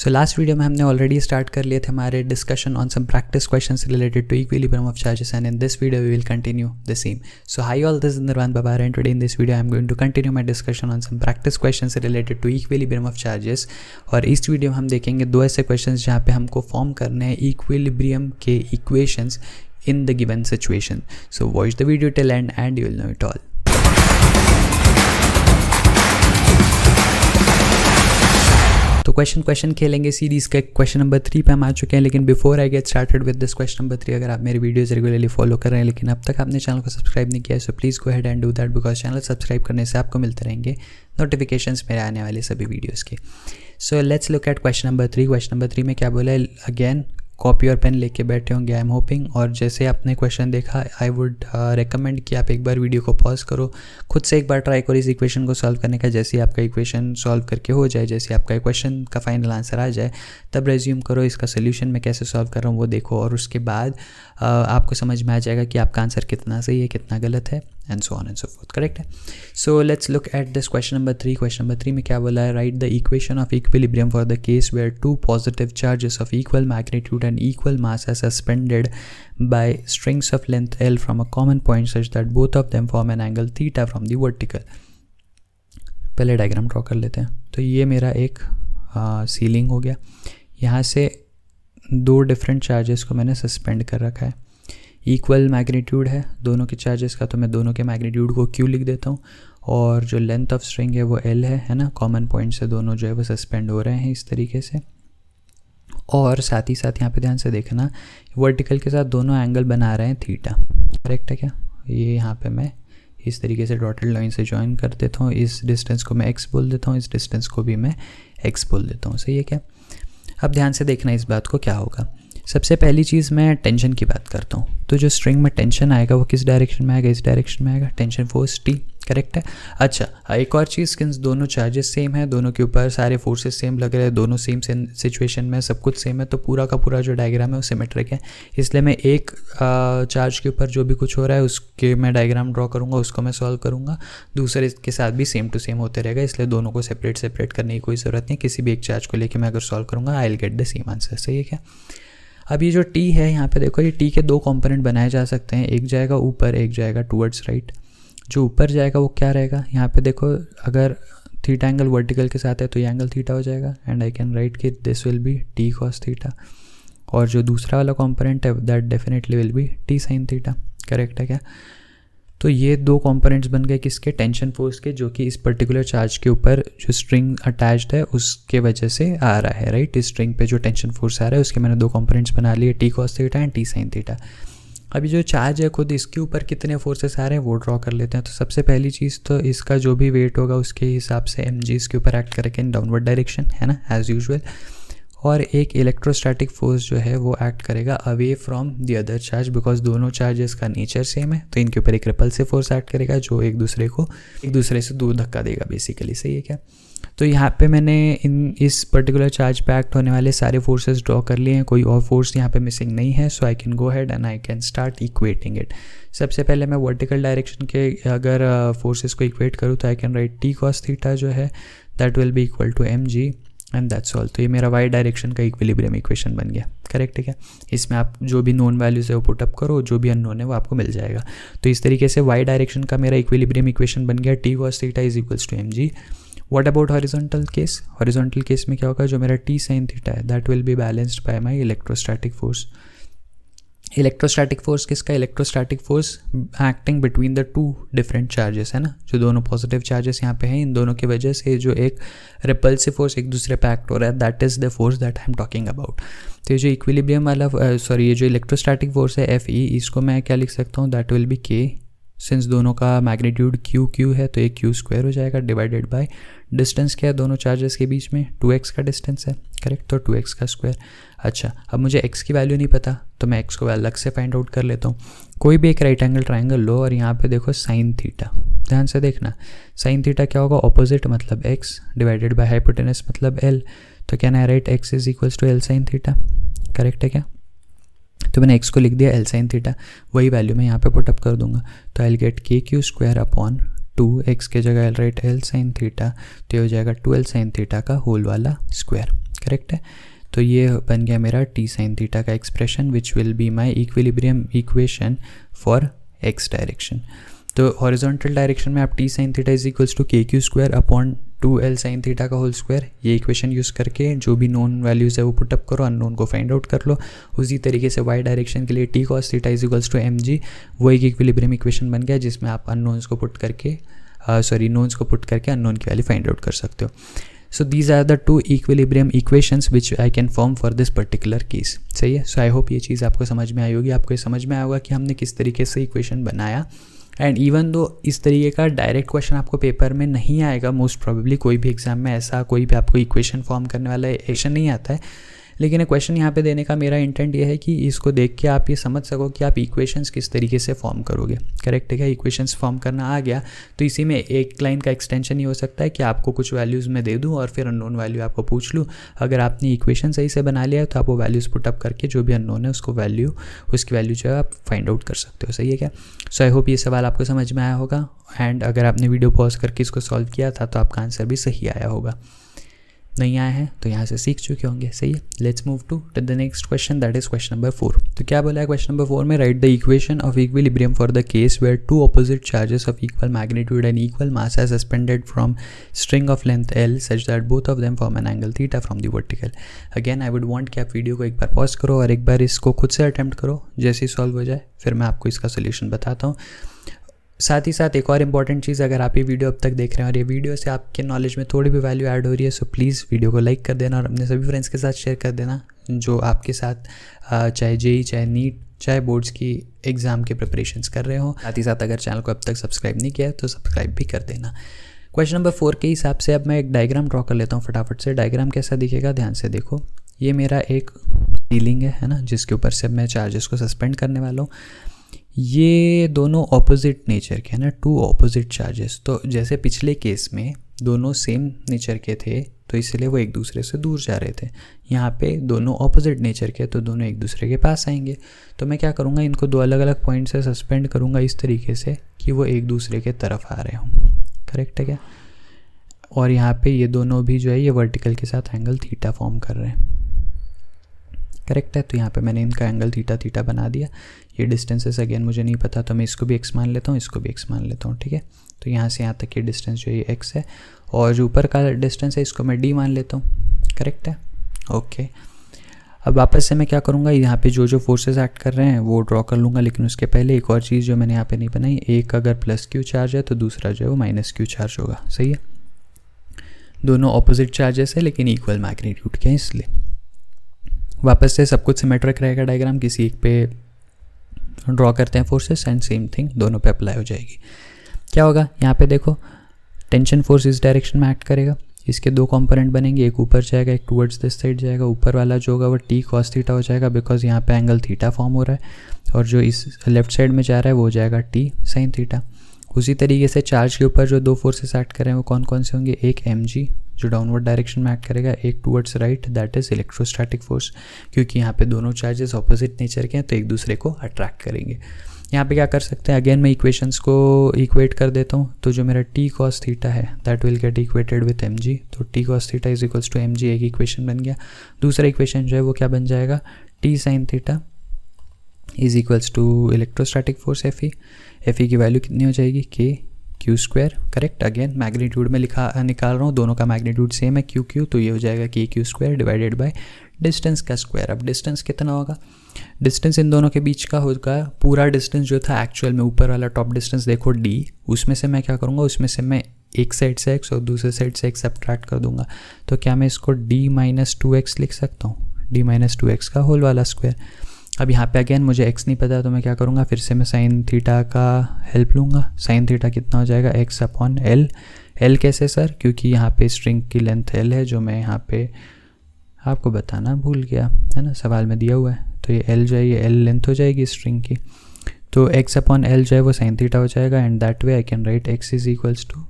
So last video में हमने already start कर लिए थे हमारे discussion on some practice questions related to equilibrium of charges, and in this video we will continue the same. So hi all, this is Nirvana Babara and today in this video I am going to continue my discussion on some practice questions related to equilibrium of charges. और इस video में हम देखेंगे दो ऐसे questions जहाँ पे हमको फॉर्म करने हैं इक्विलिब्रियम के equations in the given situation. So watch the video till end and you will know it all. तो क्वेश्चन खेलेंगे सीरीज़ के क्वेश्चन नंबर 3 पे हम आ चुके हैं. लेकिन before I get started with this question number 3, अगर आप मेरी वीडियोस रेगुलरली फॉलो कर रहे हैं लेकिन अब तक आपने चैनल को सब्सक्राइब नहीं किया है, so please go ahead and do that, because channel subscribe करने से आपको मिलते रहेंगे नोटिफिकेशंस मेरे आने वाले सभी वीडियोज़ के. सो let's look eight question number 3. Question number 3 में क्या बोला है? अगेन कॉपी और पेन लेके बैठे होंगे आई एम होपिंग. और जैसे आपने क्वेश्चन देखा, आई वुड रिकमेंड कि आप एक बार वीडियो को पॉज करो, खुद से एक बार ट्राई करो इस इक्वेशन को सॉल्व करने का. जैसे ही आपका इक्वेशन सॉल्व करके हो जाए, जैसे आपका क्वेश्चन का फाइनल आंसर आ जाए, तब रेज्यूम करो इसका सोल्यूशन मैं कैसे सॉल्व कर रहा हूँ वो देखो, और उसके बाद आपको समझ में आ जाएगा कि आपका आंसर कितना सही है कितना गलत है, and so on and so forth. Correct है? So let's look at this question number 3. Question number 3 में क्या बोला है? Write the equation of equilibrium for the case where two positive charges of equal magnitude and equal mass are suspended by strings of length L from a common point such that both of them form an angle theta from the vertical. पहले diagram draw कर लेते हैं. तो ये मेरा एक ceiling हो गया. यहाँ से दो डिफरेंट चार्जेस को मैंने सस्पेंड कर रखा है. इक्वल मैग्नीट्यूड है दोनों के चार्जेस का, तो मैं दोनों के मैग्नीट्यूड को Q लिख देता हूँ. और जो लेंथ ऑफ स्ट्रिंग है वो L है ना. कॉमन पॉइंट से दोनों जो है वो सस्पेंड हो रहे हैं इस तरीके से. और साथ ही साथ यहाँ पे ध्यान से देखना, वर्टिकल के साथ दोनों एंगल बना रहे हैं थीटा. करेक्ट है क्या? ये यहाँ पे मैं इस तरीके से डॉटेड लाइन से ज्वाइन कर देता हूँ. इस डिस्टेंस को मैं x बोल देता हूँ, इस डिस्टेंस को भी मैं x बोल देता हूँ. सही है क्या? अब ध्यान से देखना इस बात को, क्या होगा. सबसे पहली चीज़ मैं टेंशन की बात करता हूँ. तो जो स्ट्रिंग में टेंशन आएगा वो किस डायरेक्शन में आएगा? इस डायरेक्शन में आएगा. Tension force T. करेक्ट है? अच्छा, एक और चीज़, कि दोनों चार्जेस सेम है, दोनों के ऊपर सारे फोर्सेस सेम लग रहे हैं, दोनों सेम सिचुएशन में सब कुछ सेम है, तो पूरा का पूरा जो डायग्राम है वो सिमेट्रिक है. इसलिए मैं एक चार्ज के ऊपर जो भी कुछ हो रहा है उसके मैं डायग्राम ड्रॉ करूँगा, उसको मैं सॉल्व करूँगा. दूसरे के साथ भी सेम टू सेम होते रहेगा, इसलिए दोनों को सेपरेट करने की कोई ज़रूरत नहीं. किसी भी एक चार्ज को लेकर मैं अगर सॉल्व करूँगा आई will get the same answer. सही है क्या? अब ये जो T है यहाँ पे देखो, ये T के दो कंपोनेंट बनाए जा सकते हैं. एक जाएगा ऊपर, एक जाएगा टूवर्ड्स राइट. जो ऊपर जाएगा वो क्या रहेगा? यहाँ पे देखो, अगर थीटा एंगल वर्टिकल के साथ है तो ये एंगल थीटा हो जाएगा, एंड आई कैन राइट कि this will be T cos theta. और जो दूसरा वाला कंपोनेंट है that definitely will be T sin theta. Correct है क्या? तो ये दो कंपोनेंट्स बन गए किसके? टेंशन फोर्स के, जो कि इस पर्टिकुलर चार्ज के ऊपर जो स्ट्रिंग अटैच्ड है उसके वजह से आ रहा है. राइट? इस स्ट्रिंग पे जो टेंशन फोर्स आ रहा है उसके मैंने दो कंपोनेंट्स बना लिए, T cos theta and T sin theta. अभी जो चार्ज है खुद इसके ऊपर कितने फोर्सेस आ रहे हैं वो ड्रॉ कर लेते हैं. तो सबसे पहली चीज़ तो इसका जो भी वेट होगा उसके हिसाब से mg इसके ऊपर एक्ट करेगा इन डाउनवर्ड डायरेक्शन, है ना, एज यूजुअल. और एक इलेक्ट्रोस्टैटिक फोर्स जो है वो एक्ट करेगा away from the other charge, because दोनों चार्जेस का नेचर सेम है, तो इनके ऊपर एक रिपल्सिव फोर्स एक्ट करेगा जो एक दूसरे से दूर धक्का देगा बेसिकली. सही है क्या? तो यहाँ पे मैंने इस पर्टिकुलर चार्ज पे एक्ट होने वाले सारे फोर्सेस ड्रॉ कर लिए हैं, कोई और फोर्स यहाँ पे मिसिंग नहीं है. So I can go ahead and I can start equating it. सबसे पहले मैं वर्टिकल डायरेक्शन के अगर फोर्सेस को इक्वेट करूँ तो I can write T cos theta जो है that will be equal to mg and that's all. तो ये मेरा वाई डायरेक्शन का इक्विलिब्रियम इक्वेशन बन गया. करेक्ट है क्या? इसमें आप जो भी नोन वैल्यूज है वो पुटअप करो, जो भी अननोन है वो आपको मिल जाएगा. तो इस तरीके से वाई डायरेक्शन का मेरा इक्विलिब्रियम इक्वेशन बन गया. T cos theta is equals to mg. What about horizontal case? Horizontal case में क्या होगा? जो मेरा T sin थीटा है that will be balanced by my electrostatic force. Electrostatic force किसका? Electrostatic force acting between the two different charges, है ना. जो दोनों पॉजिटिव चार्जेस यहाँ पे हैं, इन दोनों की वजह से जो एक रिपल्सिव फोर्स एक दूसरे पे एक्ट हो रहा है, that is the force that I am talking about. तो ये जो इक्विलिब्रियम वाला ये जो इलेक्ट्रोस्टैटिक फोर्स है Fe, इसको मैं क्या लिख सकता हूँ? That will B K. Since दोनों का मैग्नीट्यूड Q है तो ये Q स्क्वायर हो जाएगा डिवाइडेड बाय डिस्टेंस क्या है दोनों चार्जेस के बीच में? 2x का डिस्टेंस है. करेक्ट? तो 2x का स्क्वायर. अच्छा, अब मुझे x की वैल्यू नहीं पता तो मैं x को अलग से फाइंड आउट कर लेता हूँ. कोई भी एक राइट एंगल ट्राइंगल लो और यहाँ पे देखो साइन थीटा. ध्यान से देखना, साइन थीटा क्या होगा? ऑपोजिट मतलब x डिवाइडेड बाय हाइपोटेनस मतलब L. तो can I write x is equals to L sine theta. Correct है क्या? तो मैंने x को लिख दिया L साइन थीटा, वही वैल्यू मैं यहाँ पे पुटअप कर दूंगा. तो I will get KQ square upon 2x के जगह L write L sine theta, तो ये हो जाएगा 2L साइन थीटा का होल वाला स्क्वायर. करेक्ट है। तो ये बन गया मेरा टी साइन थीटा का expression which will be my equilibrium equation for X direction. तो हॉरिजॉन्टल डायरेक्शन में आप T sine theta is equals to K Q square upon 2l sine theta का होल स्क्वायर, ये इक्वेशन यूज़ करके जो भी known values है वो पुटअप करो, अननोन को फाइंड आउट कर लो। उसी तरीके से वाई डायरेक्शन के लिए T cos theta is equals to mg, वो एक इक्विलिब्रियम इक्वेशन बन गया जिसमें आप अननोन्स को पुट करके नोन्स को पुट करके अननोन की वैल्यू फाइंड आउट कर सकते हो। So these are the 2 equilibrium equations which I can form for this particular case. सही है। सो आई होप ये चीज़ आपको समझ में आई होगी। आपको ये समझ में आया होगा कि हमने किस तरीके से इक्वेशन बनाया। एंड इवन दो इस तरीके का डायरेक्ट क्वेश्चन आपको पेपर में नहीं आएगा, मोस्ट प्रोबेबली कोई भी एग्जाम में ऐसा कोई भी आपको इक्वेशन फॉर्म करने वाला इक्वेशन नहीं आता है, लेकिन एक क्वेश्चन यहाँ पे देने का मेरा इंटेंट ये है कि इसको देख के आप ये समझ सको कि आप इक्वेशंस किस तरीके से फॉर्म करोगे। करेक्ट है क्या? इक्वेशंस फॉर्म करना आ गया तो इसी में एक लाइन का एक्सटेंशन ही हो सकता है कि आपको कुछ वैल्यूज़ में दे दूँ और फिर अननोन वैल्यू आपको पूछ लूँ। अगर आपने इक्वेशन सही से बना लिया है तो आप वो वैल्यूज़ पुटअप करके जो भी अननोन है उसकी वैल्यू जो है आप फाइंड आउट कर सकते हो। सही है क्या? सो आई होप ये सवाल आपको समझ में आया होगा। एंड अगर आपने वीडियो पॉज करके इसको सॉल्व किया था तो आपका आंसर भी सही आया होगा। नहीं आया है तो यहाँ से सीख चुके होंगे। सही है। Let's move to the next question, that is question number 4। तो क्या बोला है क्वेश्चन नंबर 4 में? Write the equation of equilibrium for the case where 2 opposite charges of equal magnitude and equal mass are suspended from string of length L such that both of them form an angle theta from the vertical. Again I would want कि आप video को एक बार pause करो और एक बार इसको खुद से अटेम्प्ट करो। जैसे ही सॉल्व हो जाए फिर मैं आपको इसका सोल्यूशन बताता हूँ। साथ ही साथ एक और इम्पॉर्टेंट चीज़, अगर आप ये वीडियो अब तक देख रहे हैं और ये वीडियो से आपके नॉलेज में थोड़ी भी वैल्यू ऐड हो रही है, सो प्लीज़ वीडियो को लाइक कर देना और अपने सभी फ्रेंड्स के साथ शेयर कर देना जो आपके साथ चाहे जेई, चाहे नीट, चाहे बोर्ड्स की एग्ज़ाम के प्रिपरेशंस कर रहे हो। साथ ही साथ अगर चैनल को अब तक सब्सक्राइब नहीं किया है तो सब्सक्राइब भी कर देना। क्वेश्चन नंबर 4 के हिसाब से अब मैं एक डायग्राम ड्रॉ कर लेता हूँ फटाफट से। डायग्राम कैसा दिखेगा ध्यान से देखो। ये मेरा एक सीलिंग है ना, जिसके ऊपर से मैं चार्जेस को सस्पेंड करने वाला हूँ। ये दोनों ऑपोजिट नेचर के हैं ना, 2 ऑपोजिट चार्जेस। तो जैसे पिछले केस में दोनों सेम नेचर के थे तो इसलिए वो एक दूसरे से दूर जा रहे थे। यहाँ पे दोनों ऑपोजिट नेचर के तो दोनों एक दूसरे के पास आएंगे। तो मैं क्या करूँगा, इनको 2 अलग अलग पॉइंट से सस्पेंड करूँगा इस तरीके से कि वो एक दूसरे के तरफ आ रहे हों। करेक्ट है क्या? और यहाँ पे ये दोनों भी जो है ये वर्टिकल के साथ एंगल थीटा फॉर्म कर रहे हैं। करेक्ट है। तो यहाँ पे मैंने इनका एंगल थीटा बना दिया। ये डिस्टेंसेस अगेन मुझे नहीं पता तो मैं इसको भी x मान लेता हूँ, इसको भी x मान लेता हूँ। ठीक है। तो यहाँ से यहाँ तक ये डिस्टेंस जो है ये x है और जो ऊपर का डिस्टेंस है इसको मैं d मान लेता हूँ। करेक्ट है। ओके। अब वापस से मैं क्या करूँगा, यहाँ पे जो फोर्सेस एक्ट कर रहे हैं वो ड्रॉ कर लूँगा, लेकिन उसके पहले एक और चीज़ जो मैंने यहाँ पे नहीं बनाई, एक अगर प्लस क्यू चार्ज है तो दूसरा जो है वो माइनस क्यू चार्ज होगा। सही है। दोनों ऑपोजिट चार्जेस है लेकिन इक्वल मैग्नीट्यूड के हैं, इसलिए वापस से सब कुछ सिमेट्रिक रहेगा डायग्राम। किसी एक पे ड्रॉ करते हैं फोर्सेस एंड सेम थिंग दोनों पे अप्लाई हो जाएगी। क्या होगा यहाँ पे देखो, टेंशन फोर्स इस डायरेक्शन में एक्ट करेगा। इसके 2 कंपोनेंट बनेंगे, एक ऊपर जाएगा एक टुवर्ड्स दिस साइड जाएगा। ऊपर वाला जो होगा वो टी कॉस थीटा हो जाएगा बिकॉज यहाँ पे एंगल थीटा फॉर्म हो रहा है, और जो इस लेफ्ट साइड में जा रहा है वो जाएगा टी साइन थीटा। उसी तरीके से चार्ज के ऊपर जो 2 फोर्सेस एक्ट कर रहे हैं वो कौन कौन से होंगे, एक mg जो डाउनवर्ड डायरेक्शन में एक्ट करेगा, एक towards right that is electrostatic force, क्योंकि यहाँ पे दोनों चार्जेस ऑपोजिट नेचर के हैं तो एक दूसरे को अट्रैक्ट करेंगे। यहाँ पे क्या कर सकते हैं, अगेन मैं इक्वेशंस को इक्वेट कर देता हूँ। तो जो मेरा टी कॉस थीटा है that will get equated with mg। तो T cos theta is equals to mg एक इक्वेशन बन गया। दूसरा इक्वेशन जो है वो क्या बन जाएगा, T sine theta is equals to electrostatic force Fe की वैल्यू कितनी हो जाएगी, K Q square. Correct. Again magnitude में निकाल रहा हूँ, दोनों का मैग्नीट्यूड सेम है क्यू, तो ये हो जाएगा के Q square divided by distance का स्क्वायर। अब डिस्टेंस कितना होगा, डिस्टेंस इन दोनों के बीच का होगा पूरा डिस्टेंस जो था एक्चुअल में, ऊपर वाला टॉप डिस्टेंस देखो d, उसमें से मैं क्या करूँगा, उसमें से मैं एक साइड से x और दूसरे साइड से x सब्ट्रैक्ट कर दूंगा। तो क्या मैं इसको d माइनस 2x लिख सकता हूँ, d माइनस 2x का होल वाला स्क्वायर। अब यहाँ पे अगेन मुझे x नहीं पता तो मैं क्या करूँगा, फिर से मैं साइन थीटा का हेल्प लूँगा। साइन थीटा कितना हो जाएगा, x अपॉन l। l कैसे सर, क्योंकि यहाँ पे स्ट्रिंग की लेंथ l है जो मैं यहाँ पे आपको बताना भूल गया है ना, सवाल में दिया हुआ है। तो ये l जो है ये l लेंथ हो जाएगी स्ट्रिंग की, तो x अपॉन l जो है वो साइन थीटा हो जाएगा। And that way I can write x is equals to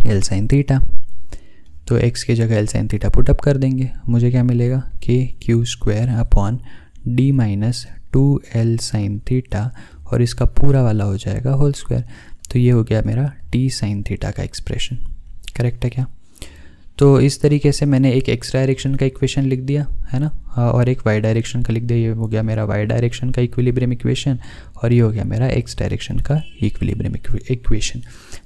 l sine theta. तो x की जगह l साइन थीटा पुटअप कर देंगे, मुझे क्या मिलेगा, के Q square upon d minus 2l sine theta, और इसका पूरा वाला हो जाएगा होल स्क्वायर। तो ये हो गया मेरा t साइन थीटा का एक्सप्रेशन। करेक्ट है क्या? तो इस तरीके से मैंने एक एक्स डायरेक्शन का इक्वेशन लिख दिया है ना, और एक वाई डायरेक्शन का लिख दिया। ये हो गया मेरा वाई डायरेक्शन का इक्विलिब्रियम इक्वेशन और ये हो गया मेरा एक्स डायरेक्शन का इक्विलिब्रियम इक्वेशन।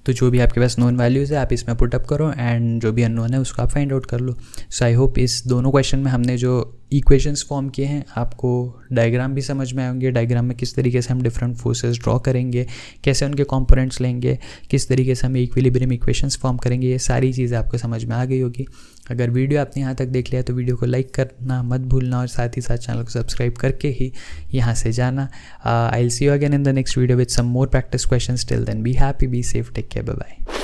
तो जो भी आपके पास नोन वैल्यूज़ है आप इसमें पुटअप करो एंड जो भी अननोन है उसको आप फाइंड आउट कर लो। सो आई होप इस दोनों क्वेश्चन में हमने जो इक्वेशंस फॉर्म किए हैं आपको डायग्राम भी समझ में आएंगे, डायग्राम में किस तरीके से हम डिफरेंट फोर्सेस ड्रॉ करेंगे, कैसे उनके कंपोनेंट्स लेंगे, किस तरीके से हम इक्विलिब्रियम इक्वेशंस फॉर्म करेंगे, ये सारी चीज़ें आपको समझ में आ गई होगी। अगर वीडियो आपने यहाँ तक देख लिया तो वीडियो को लाइक करना मत भूलना और साथ ही साथ चैनल को सब्सक्राइब करके ही यहाँ से जाना। I will see you again in the next video with some more practice questions. Till then be happy, be safe, take care, bye bye.